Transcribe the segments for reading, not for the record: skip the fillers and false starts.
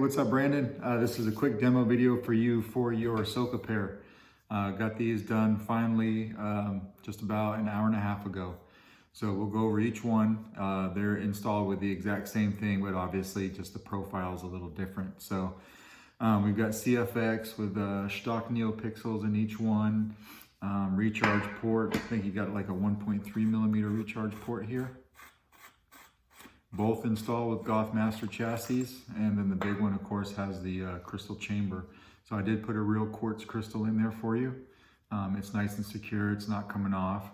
what's up, Brandon? This is a quick demo video for you for your Ahsoka pair. Got these done finally just about an hour and a half ago. So we'll go over each one. They're installed with the exact same thing, but obviously just the profile is a little different. So we've got CFX with Shtok NPXLs in each one. Recharge port, I think you got like a 1.3 millimeter recharge port here. Both installed with Goth master chassis, and then the big one of course has the crystal chamber. So I did put a real quartz crystal in there for you. It's nice and secure, it's not coming off.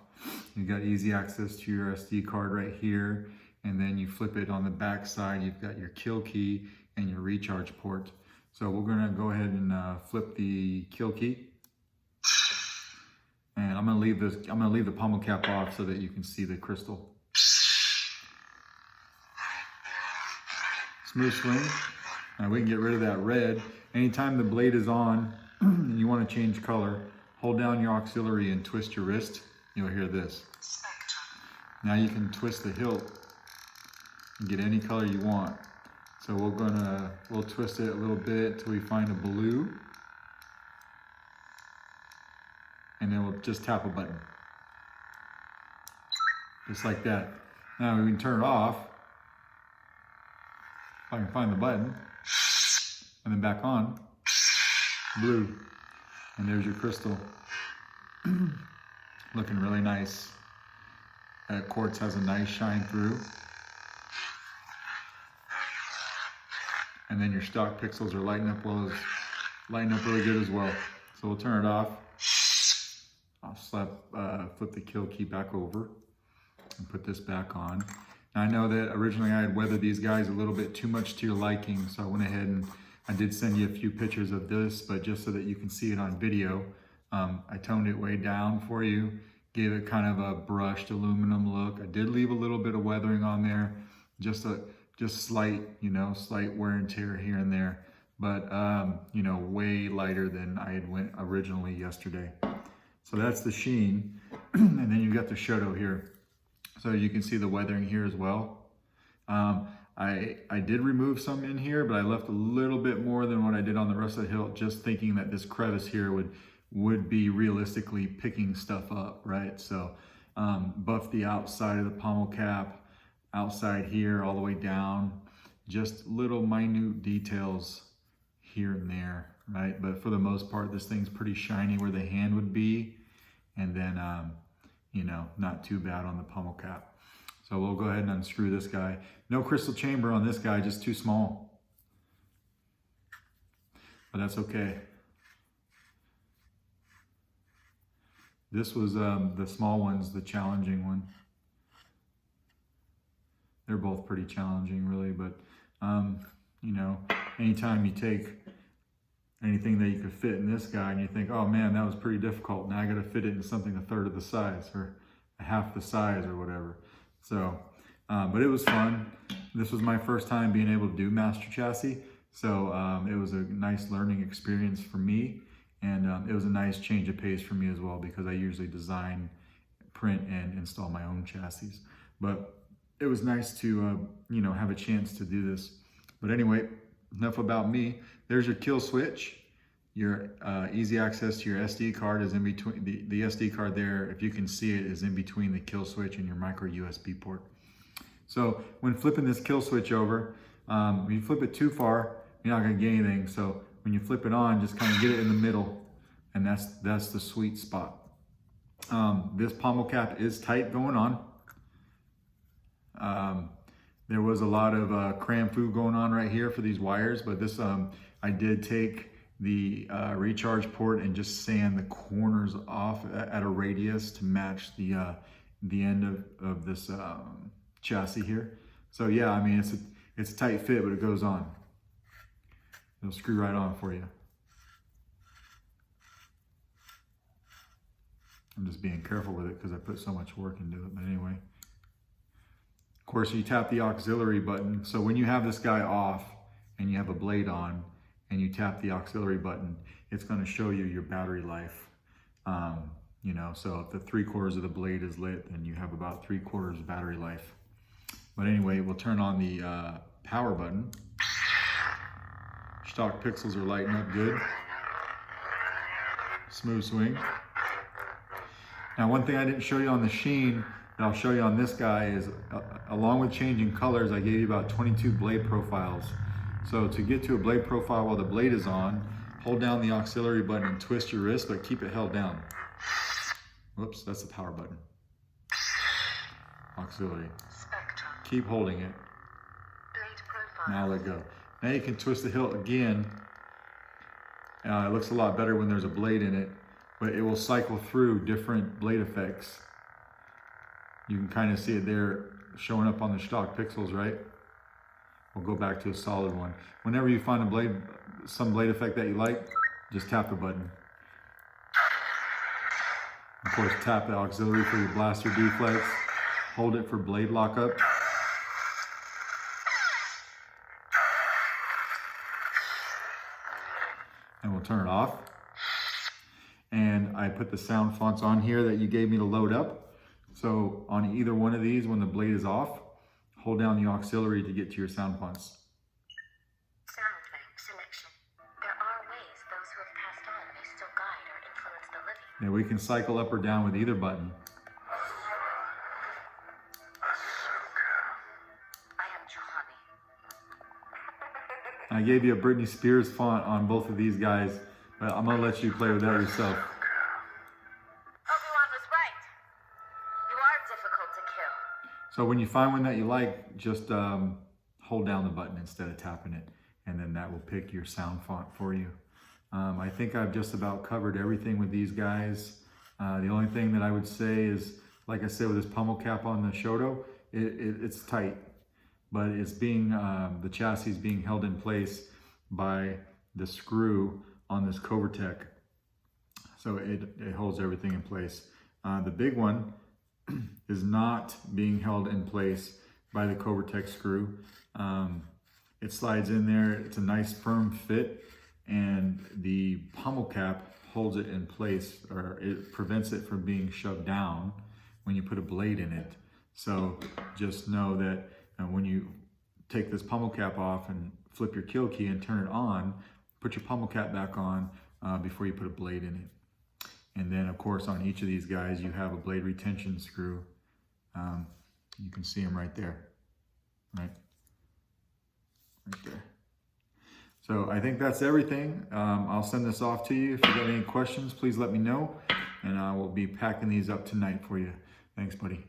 You got easy access to your SD card right here, and then you flip it on the back side, you've got your kill key and your recharge port. So we're gonna go ahead and flip the kill key. And I'm gonna leave the pommel cap off so that you can see the crystal. Smooth swing. We can get rid of that red. Anytime the blade is on and you want to change color, hold down your auxiliary and twist your wrist. You'll hear this. Now you can twist the hilt and get any color you want. So we'll twist it a little bit until we find a blue. And then we'll just tap a button. Just like that. Now we can turn it off. If I can find the button, and then back on, blue, and there's your crystal. Looking really nice. That quartz has a nice shine through. And then your stock pixels are lighting up really good as well. So we'll turn it off. I'll flip the kill key back over and put this back on. I know that originally I had weathered these guys a little bit too much to your liking, so I went ahead and I did send you a few pictures of this, but just so that you can see it on video, I toned it way down for you, gave it kind of a brushed aluminum look. I did leave a little bit of weathering on there, just slight, slight wear and tear here and there, but way lighter than I had went originally yesterday. So that's the sheen, and then you've got the Shtok here. So you can see the weathering here as well. I did remove some in here, but I left a little bit more than what I did on the rest of the hilt, just thinking that this crevice here would be realistically picking stuff up, right? So buff the outside of the pommel cap, outside here, all the way down, just little minute details here and there, right? But for the most part, this thing's pretty shiny where the hand would be, and then not too bad on the pommel cap. So we'll go ahead and unscrew this guy. No crystal chamber on this guy, just too small. But that's okay. This was the small one's the challenging one. They're both pretty challenging really, but anytime you take anything that you could fit in this guy and you think, oh man, that was pretty difficult. Now I got to fit it in something a third of the size or half the size or whatever. So, but it was fun. This was my first time being able to do master chassis. So it was a nice learning experience for me. And it was a nice change of pace for me as well, because I usually design, print, and install my own chassis. But it was nice to, have a chance to do this. But anyway, enough about me. There's your kill switch. Your easy access to your SD card is in between, the SD card there, if you can see it, is in between the kill switch and your micro USB port. So when flipping this kill switch over, when you flip it too far, you're not gonna get anything. So when you flip it on, just kind of get it in the middle, and that's the sweet spot. This pommel cap is tight going on. There was a lot of cram food going on right here for these wires, but this I did take the recharge port and just sand the corners off at a radius to match the end of this chassis here. So yeah, I mean it's a tight fit, but it goes on. It'll screw right on for you. I'm just being careful with it because I put so much work into it, but anyway. Of course, you tap the auxiliary button. So when you have this guy off and you have a blade on and you tap the auxiliary button, it's going to show you your battery life. So if the 3/4 of the blade is lit, then you have about 3/4 battery life. But anyway, we'll turn on the power button. Shtok pixels are lighting up good. Smooth swing. Now, one thing I didn't show you on the Sheen that I'll show you on this guy is, along with changing colors, I gave you about 22 blade profiles. So to get to a blade profile while the blade is on, hold down the auxiliary button and twist your wrist, but keep it held down. Whoops, that's the power button. Auxiliary. Keep holding it. Now let go. Now you can twist the hilt again. It looks a lot better when there's a blade in it, but it will cycle through different blade effects. You can kind of see it there showing up on the Shtok pixels, right? We'll go back to a solid one. Whenever you find a blade, some blade effect that you like, just tap the button. Of course, tap the auxiliary for your blaster deflex. Hold it for blade lockup. And we'll turn it off. And I put the sound fonts on here that you gave me to load up. So on either one of these, when the blade is off, hold down the auxiliary to get to your sound fonts. Sound bank selection. There are ways those who have passed on may still guide or influence the living. Now we can cycle up or down with either button. I gave you a Britney Spears font on both of these guys, but I'm gonna let you play with that yourself. Obi-Wan was right. You are difficult to kill. So when you find one that you like, just hold down the button instead of tapping it, and then that will pick your sound font for you. I think I've just about covered everything with these guys. The only thing that I would say is, like I said, with this pummel cap on the Shtok, it's tight. But it's being, the chassis is being held in place by the screw on this Covertech. So it holds everything in place. The big one is not being held in place by the Covertech screw. It slides in there, it's a nice firm fit, and the pummel cap holds it in place, or it prevents it from being shoved down when you put a blade in it. So just know that when you take this pummel cap off and flip your kill key and turn it on, put your pummel cap back on before you put a blade in it. And then of course on each of these guys you have a blade retention screw. You can see them right there, right there. So I think that's everything. I'll send this off to you. If you got any questions, please let me know, and I will be packing these up tonight for you. Thanks, buddy.